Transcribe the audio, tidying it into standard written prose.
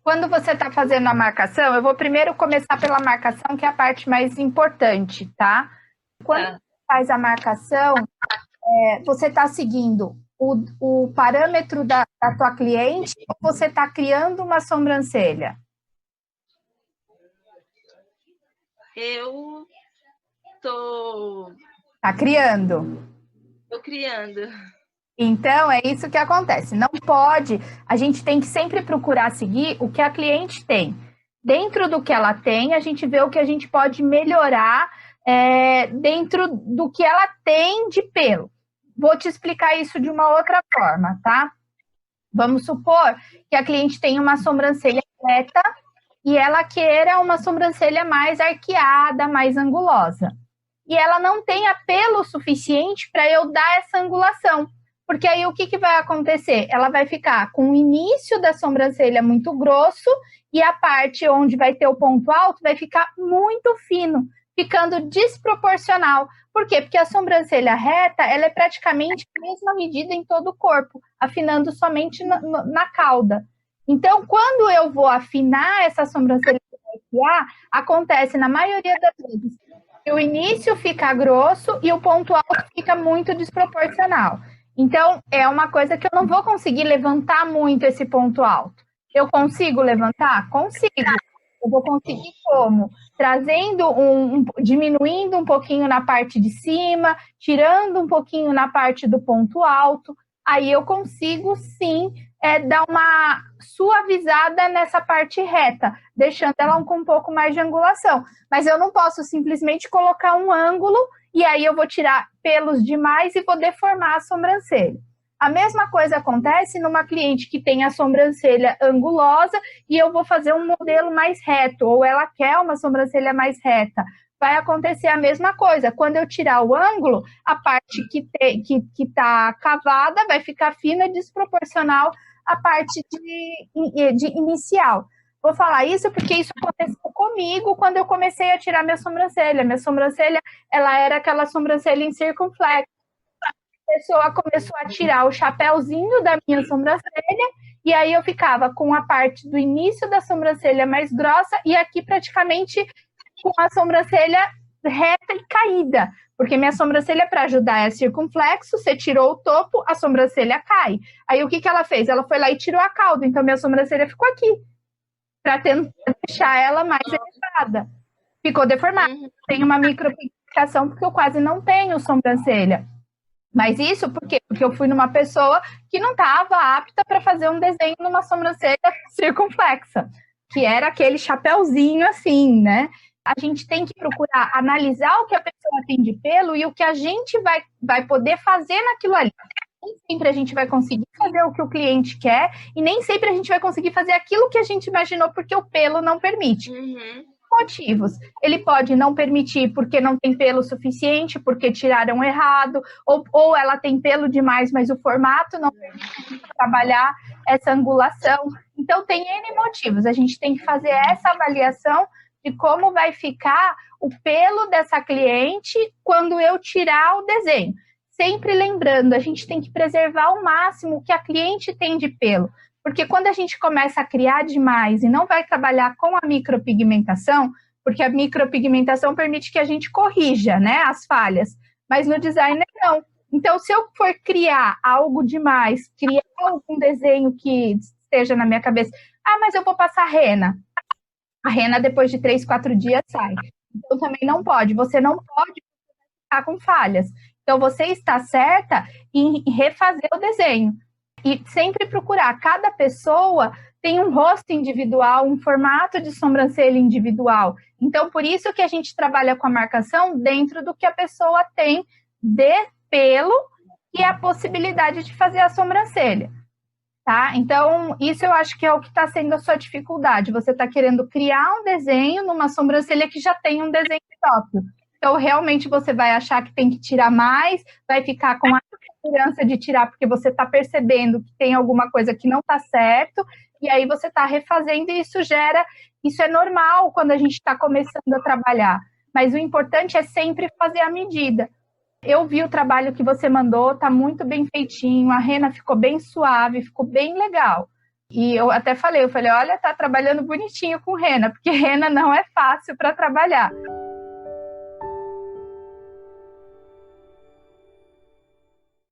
Quando você está fazendo a marcação, eu vou primeiro começar pela marcação, que é a parte mais importante, tá? Quando você faz a marcação, você está seguindo o parâmetro da tua cliente ou você está criando uma sobrancelha? Eu tô Está criando. criando. Então, é isso que acontece. Não pode, a gente tem que sempre procurar seguir o que a cliente tem. Dentro do que ela tem, a gente vê o que a gente pode melhorar dentro do que ela tem de pelo. Vou te explicar isso de uma outra forma, tá? Vamos supor que a cliente tem uma sobrancelha reta e ela queira uma sobrancelha mais arqueada, mais angulosa. E ela não tenha pelo suficiente para eu dar essa angulação. Porque aí o que vai acontecer? Ela vai ficar com o início da sobrancelha muito grosso e a parte onde vai ter o ponto alto vai ficar muito fino, ficando desproporcional. Por quê? Porque a sobrancelha reta, ela é praticamente a mesma medida em todo o corpo, afinando somente na cauda. Então, quando eu vou afinar essa sobrancelha acontece na maioria das vezes que o início fica grosso e o ponto alto fica muito desproporcional. Então, é uma coisa que eu não vou conseguir levantar muito esse ponto alto. Eu consigo levantar? Consigo. Eu vou conseguir como? Trazendo diminuindo um pouquinho na parte de cima, tirando um pouquinho na parte do ponto alto. Aí eu consigo, sim, dar uma suavizada nessa parte reta, deixando ela com um pouco mais de angulação. Mas eu não posso simplesmente colocar um ângulo e aí eu vou tirar pelos demais e vou deformar a sobrancelha. A mesma coisa acontece numa cliente que tem a sobrancelha angulosa e eu vou fazer um modelo mais reto, ou ela quer uma sobrancelha mais reta. Vai acontecer a mesma coisa. Quando eu tirar o ângulo, a parte que está cavada vai ficar fina, desproporcional à parte de inicial. Vou falar isso porque isso aconteceu comigo quando eu comecei a tirar minha sobrancelha. Minha sobrancelha, ela era aquela sobrancelha em circunflexo. A pessoa começou a tirar o chapéuzinho da minha sobrancelha e aí eu ficava com a parte do início da sobrancelha mais grossa e aqui praticamente com a sobrancelha reta e caída, porque minha sobrancelha para ajudar é circunflexo, você tirou o topo, a sobrancelha cai. Aí o que ela fez? Ela foi lá e tirou a cauda, então minha sobrancelha ficou aqui, para tentar deixar ela mais elevada. Ficou deformada. Tem uma micropigmentação porque eu quase não tenho sobrancelha. Mas isso por quê? Porque eu fui numa pessoa que não estava apta para fazer um desenho numa sobrancelha circunflexa, que era aquele chapéuzinho assim, né? A gente tem que procurar analisar o que a pessoa tem de pelo e o que a gente vai poder fazer naquilo ali. Nem sempre a gente vai conseguir fazer o que o cliente quer e nem sempre a gente vai conseguir fazer aquilo que a gente imaginou porque o pelo não permite. Motivos. Ele pode não permitir porque não tem pelo suficiente, porque tiraram errado, ou ela tem pelo demais, mas o formato não permite trabalhar essa angulação. Então, tem N motivos. A gente tem que fazer essa avaliação de como vai ficar o pelo dessa cliente quando eu tirar o desenho. Sempre lembrando, a gente tem que preservar ao máximo o que a cliente tem de pelo. Porque quando a gente começa a criar demais e não vai trabalhar com a micropigmentação, porque a micropigmentação permite que a gente corrija, né, as falhas, mas no designer não. Então, se eu for criar algo demais, criar algum desenho que esteja na minha cabeça, mas eu vou passar rena. A rena, depois de 3, 4 dias, sai. Então, também não pode. Você não pode ficar com falhas. Então, você está certa em refazer o desenho. E sempre procurar, cada pessoa tem um rosto individual, um formato de sobrancelha individual. Então, por isso que a gente trabalha com a marcação dentro do que a pessoa tem de pelo e a possibilidade de fazer a sobrancelha. Tá? Então, isso eu acho que é o que está sendo a sua dificuldade. Você está querendo criar um desenho numa sobrancelha que já tem um desenho próprio. Então, realmente, você vai achar que tem que tirar mais, vai ficar com a segurança de tirar, porque você está percebendo que tem alguma coisa que não está certo, e aí você está refazendo, e isso é normal quando a gente está começando a trabalhar. Mas o importante é sempre fazer a medida. Eu vi o trabalho que você mandou, tá muito bem feitinho, a rena ficou bem suave, ficou bem legal. E eu até falei, olha, tá trabalhando bonitinho com rena, porque rena não é fácil para trabalhar.